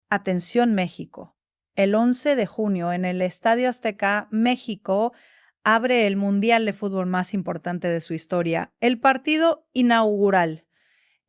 Atención México. El 11 de junio en el Estadio Azteca, México abre el mundial de fútbol más importante de su historia, el partido inaugural,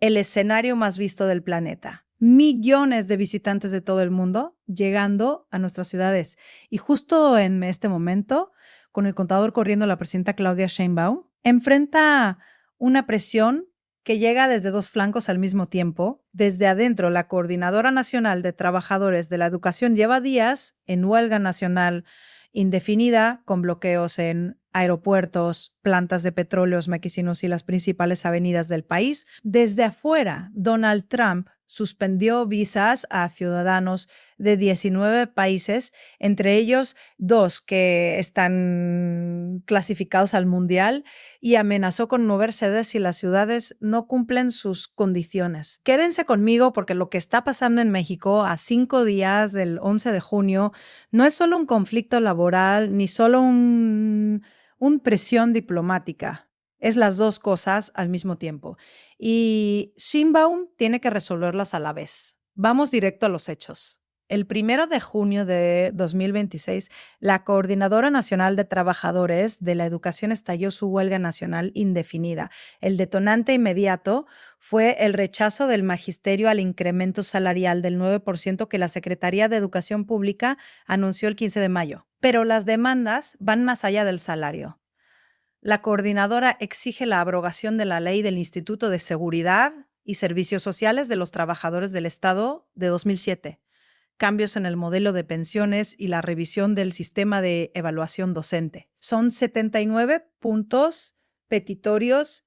el escenario más visto del planeta. Millones de visitantes de todo el mundo llegando a nuestras ciudades. Y justo en este momento, con el contador corriendo, la presidenta Claudia Sheinbaum enfrenta una presión que llega desde dos flancos al mismo tiempo. Desde adentro, la Coordinadora Nacional de Trabajadores de la Educación lleva días en huelga nacional indefinida, con bloqueos en aeropuertos, plantas de petróleos mequicinos y las principales avenidas del país. Desde afuera, Donald Trump suspendió visas a ciudadanos de 19 países, entre ellos 2 que están clasificados al Mundial, y amenazó con mover sedes si las ciudades no cumplen sus condiciones. Quédense conmigo porque lo que está pasando en México a 5 días del 11 de junio no es solo un conflicto laboral ni solo un presión diplomática. Es las dos cosas al mismo tiempo. Y Sheinbaum tiene que resolverlas a la vez. Vamos directo a los hechos. El 1 de junio de 2026, la Coordinadora Nacional de Trabajadores de la Educación estalló su huelga nacional indefinida. El detonante inmediato fue el rechazo del magisterio al incremento salarial del 9% que la Secretaría de Educación Pública anunció el 15 de mayo. Pero las demandas van más allá del salario. La coordinadora exige la abrogación de la ley del Instituto de Seguridad y Servicios Sociales de los Trabajadores del Estado de 2007, cambios en el modelo de pensiones y la revisión del sistema de evaluación docente. Son 79 puntos petitorios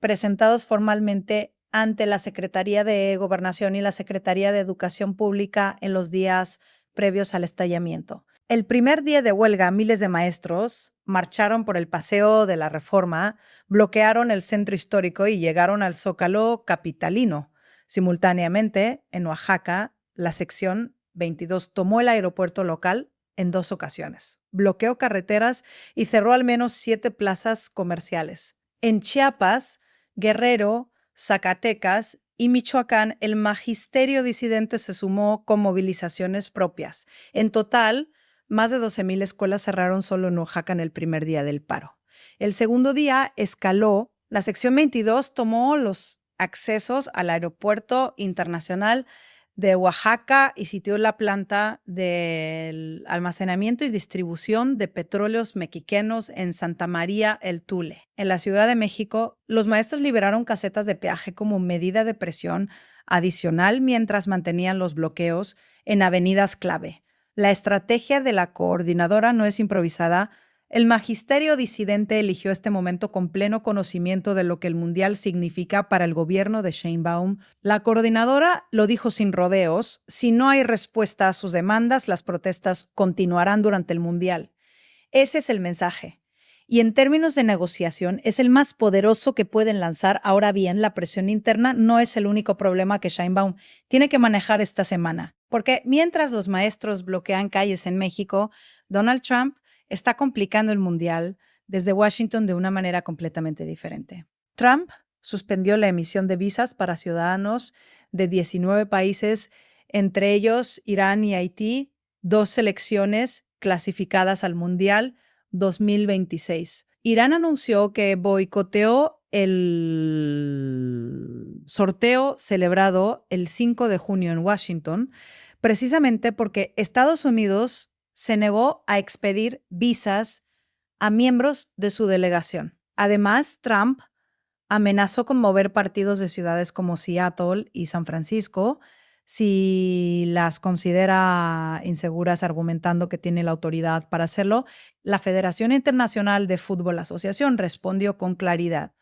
presentados formalmente ante la Secretaría de Gobernación y la Secretaría de Educación Pública en los días previos al estallamiento. El primer día de huelga, miles de maestros marcharon por el Paseo de la Reforma, bloquearon el centro histórico y llegaron al Zócalo capitalino. Simultáneamente, en Oaxaca, la sección 22 tomó el aeropuerto local en 2 ocasiones, bloqueó carreteras y cerró al menos 7 plazas comerciales. En Chiapas, Guerrero, Zacatecas y Michoacán, el magisterio disidente se sumó con movilizaciones propias. En total, más de 12,000 escuelas cerraron solo en Oaxaca en el primer día del paro. El segundo día escaló. La sección 22 tomó los accesos al aeropuerto internacional de Oaxaca y sitió la planta del almacenamiento y distribución de petróleos mexicanos en Santa María el Tule. En la Ciudad de México, los maestros liberaron casetas de peaje como medida de presión adicional mientras mantenían los bloqueos en avenidas clave. La estrategia de la coordinadora no es improvisada. El magisterio disidente eligió este momento con pleno conocimiento de lo que el Mundial significa para el gobierno de Sheinbaum. La coordinadora lo dijo sin rodeos: si no hay respuesta a sus demandas, las protestas continuarán durante el Mundial. Ese es el mensaje. Y en términos de negociación, es el más poderoso que pueden lanzar. Ahora bien, la presión interna no es el único problema que Sheinbaum tiene que manejar esta semana. Porque mientras los maestros bloquean calles en México, Donald Trump está complicando el Mundial desde Washington de una manera completamente diferente. Trump suspendió la emisión de visas para ciudadanos de 19 países, entre ellos Irán y Haití, 2 selecciones clasificadas al Mundial 2026. Irán anunció que boicoteó el sorteo celebrado el 5 de junio en Washington, precisamente porque Estados Unidos se negó a expedir visas a miembros de su delegación. Además, Trump amenazó con mover partidos de ciudades como Seattle y San Francisco si las considera inseguras, argumentando que tiene la autoridad para hacerlo. La Federación Internacional de Fútbol Asociación respondió con claridad: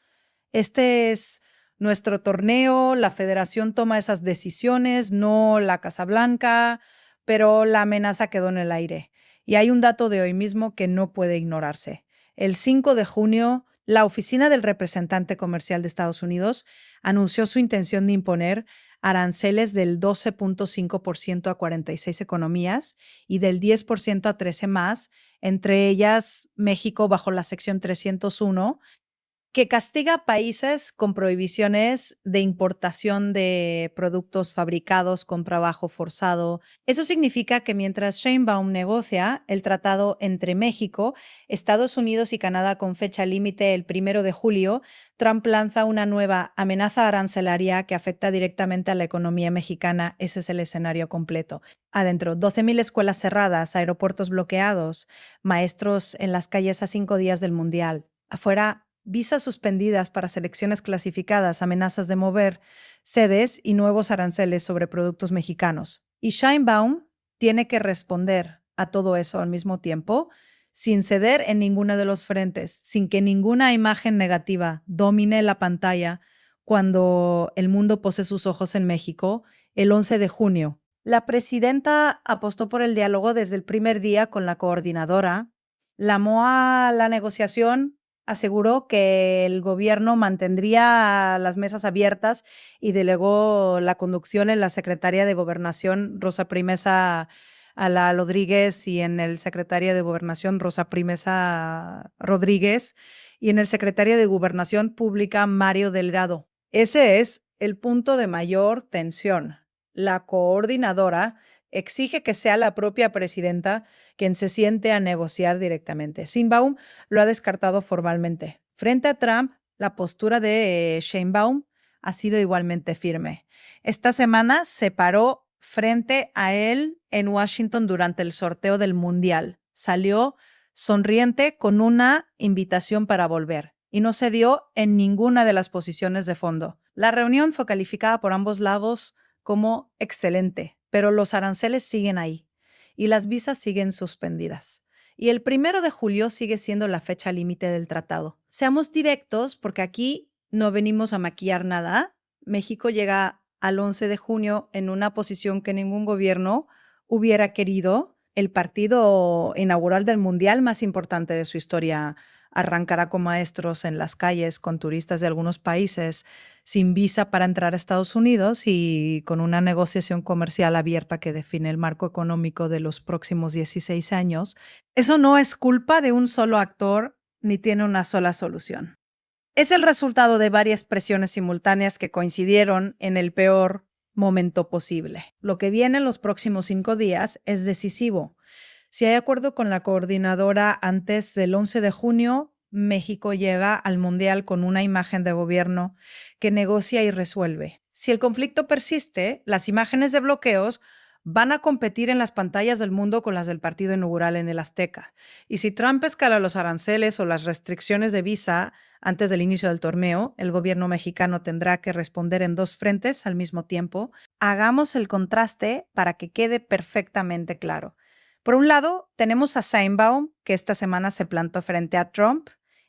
este es nuestro torneo, la federación toma esas decisiones, no la Casa Blanca, pero la amenaza quedó en el aire. Y hay un dato de hoy mismo que no puede ignorarse. El 5 de junio, la Oficina del Representante Comercial de Estados Unidos anunció su intención de imponer aranceles del 12.5% a 46 economías y del 10% a 13 más, entre ellas México bajo la sección 301, que castiga a países con prohibiciones de importación de productos fabricados con trabajo forzado. Eso significa que mientras Sheinbaum negocia el tratado entre México, Estados Unidos y Canadá con fecha límite el 1 de julio, Trump lanza una nueva amenaza arancelaria que afecta directamente a la economía mexicana. Ese es el escenario completo. Adentro, 12.000 escuelas cerradas, aeropuertos bloqueados, maestros en las calles a 5 días del Mundial. Afuera, visas suspendidas para selecciones clasificadas, amenazas de mover sedes y nuevos aranceles sobre productos mexicanos. Y Sheinbaum tiene que responder a todo eso al mismo tiempo, sin ceder en ninguno de los frentes, sin que ninguna imagen negativa domine la pantalla cuando el mundo pose sus ojos en México el 11 de junio. La presidenta apostó por el diálogo desde el primer día con la coordinadora, llamó a la negociación, aseguró que el gobierno mantendría las mesas abiertas y delegó la conducción en la secretaria de Gobernación, Rosa Primesa Rodríguez, y en el secretaria de Gobernación, Rosa Primesa Rodríguez, y en el secretario de Gobernación Pública, Mario Delgado. Ese es el punto de mayor tensión. La coordinadora exige que sea la propia presidenta quien se siente a negociar directamente. Sheinbaum lo ha descartado formalmente. Frente a Trump, la postura de Sheinbaum ha sido igualmente firme. Esta semana se paró frente a él en Washington durante el sorteo del Mundial. Salió sonriente con una invitación para volver y no cedió en ninguna de las posiciones de fondo. La reunión fue calificada por ambos lados como excelente, pero los aranceles siguen ahí y las visas siguen suspendidas. Y el 1 de julio sigue siendo la fecha límite del tratado. Seamos directos, porque aquí no venimos a maquillar nada. México llega al 11 de junio en una posición que ningún gobierno hubiera querido. El partido inaugural del Mundial más importante de su historia arrancará con maestros en las calles, con turistas de algunos países, sin visa para entrar a Estados Unidos y con una negociación comercial abierta que define el marco económico de los próximos 16 años. Eso no es culpa de un solo actor ni tiene una sola solución. Es el resultado de varias presiones simultáneas que coincidieron en el peor momento posible. Lo que viene en los próximos 5 días es decisivo. Si hay acuerdo con la coordinadora antes del 11 de junio, México llega al Mundial con una imagen de gobierno que negocia y resuelve. Si el conflicto persiste, las imágenes de bloqueos van a competir en las pantallas del mundo con las del partido inaugural en el Azteca. Y si Trump escala los aranceles o las restricciones de visa antes del inicio del torneo, el gobierno mexicano tendrá que responder en dos frentes al mismo tiempo. Hagamos el contraste para que quede perfectamente claro. Por un lado, tenemos a Sheinbaum, que esta semana se plantó frente a Trump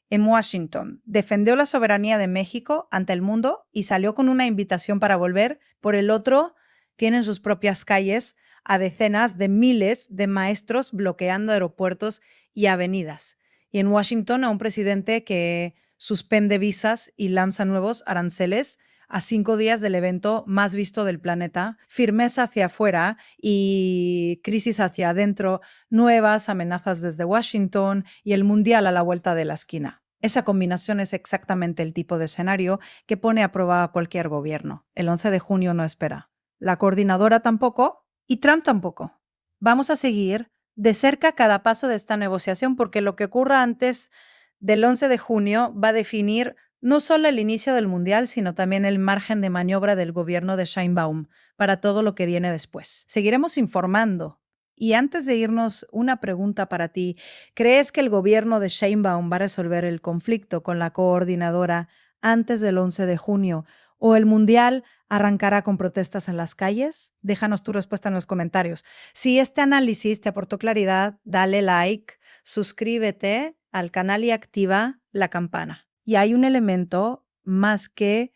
en Washington, defendió la soberanía de México ante el mundo y salió con una invitación para volver. Por el otro, tienen sus propias calles a decenas de miles de maestros bloqueando aeropuertos y avenidas. Y en Washington a un presidente que suspende visas y lanza nuevos aranceles a 5 días del evento más visto del planeta, firmeza hacia afuera y crisis hacia adentro, nuevas amenazas desde Washington y el Mundial a la vuelta de la esquina. Esa combinación es exactamente el tipo de escenario que pone a prueba a cualquier gobierno. El 11 de junio no espera. La coordinadora tampoco y Trump tampoco. Vamos a seguir de cerca cada paso de esta negociación porque lo que ocurra antes del 11 de junio va a definir no solo el inicio del Mundial, sino también el margen de maniobra del gobierno de Sheinbaum para todo lo que viene después. Seguiremos informando. Y antes de irnos, una pregunta para ti. ¿Crees que el gobierno de Sheinbaum va a resolver el conflicto con la coordinadora antes del 11 de junio? ¿O el Mundial arrancará con protestas en las calles? Déjanos tu respuesta en los comentarios. Si este análisis te aportó claridad, dale like, suscríbete al canal y activa la campana. Y hay un elemento más que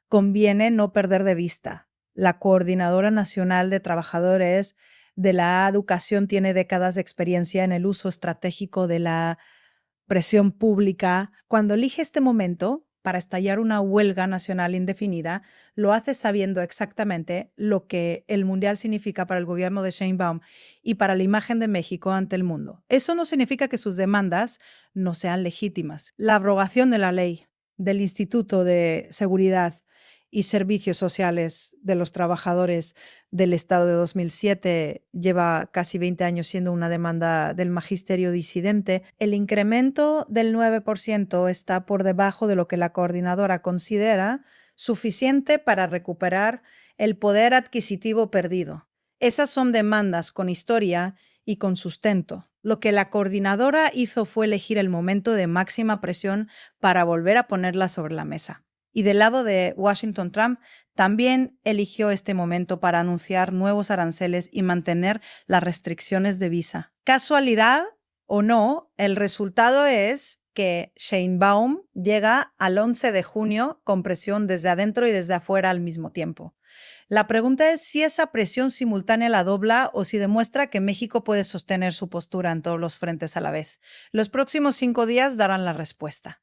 conviene no perder de vista. La Coordinadora Nacional de Trabajadores de la Educación tiene décadas de experiencia en el uso estratégico de la presión pública. Cuando elige este momento para estallar una huelga nacional indefinida, lo hace sabiendo exactamente lo que el Mundial significa para el gobierno de Sheinbaum y para la imagen de México ante el mundo. Eso no significa que sus demandas no sean legítimas. La abrogación de la ley del Instituto de Seguridad y Servicios Sociales de los Trabajadores del Estado de 2007 lleva casi 20 años siendo una demanda del magisterio disidente. El incremento del 9% está por debajo de lo que la coordinadora considera suficiente para recuperar el poder adquisitivo perdido. Esas son demandas con historia y con sustento. Lo que la coordinadora hizo fue elegir el momento de máxima presión para volver a ponerla sobre la mesa. Y del lado de Washington, Trump también eligió este momento para anunciar nuevos aranceles y mantener las restricciones de visa. ¿Casualidad o no? El resultado es que Sheinbaum llega al 11 de junio con presión desde adentro y desde afuera al mismo tiempo. La pregunta es si esa presión simultánea la dobla o si demuestra que México puede sostener su postura en todos los frentes a la vez. Los próximos 5 días darán la respuesta.